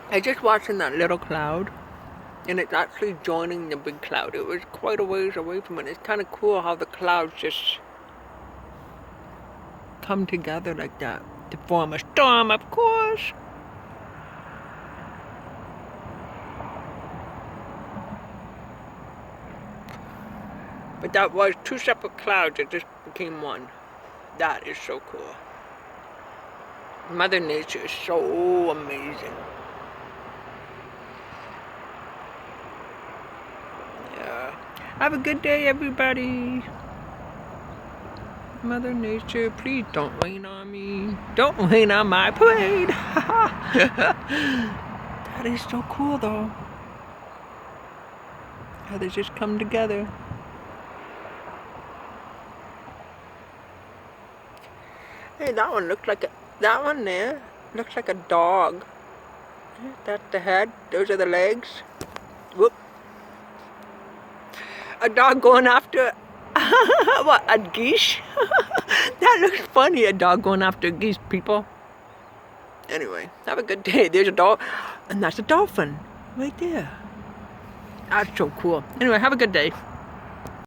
I just watching that little cloud, and it's actually joining the big cloud. It was quite a ways away from it. It's kind of cool how the clouds just come together like that to form a storm, of course. But that was two separate clouds that just became one. That is so cool. Mother Nature is so amazing. Yeah. Have a good day, everybody. Mother Nature, please don't rain on me. Don't rain on my parade. That is so cool, though. How they just come together. Hey, that one looks like that one there looks like a dog. That's the head. Those are the legs. Whoop. A dog going after what? A geese? That looks funny. A dog going after geese, people. Anyway, have a good day. There's a dog, and that's a dolphin right there. That's so cool. Anyway, have a good day.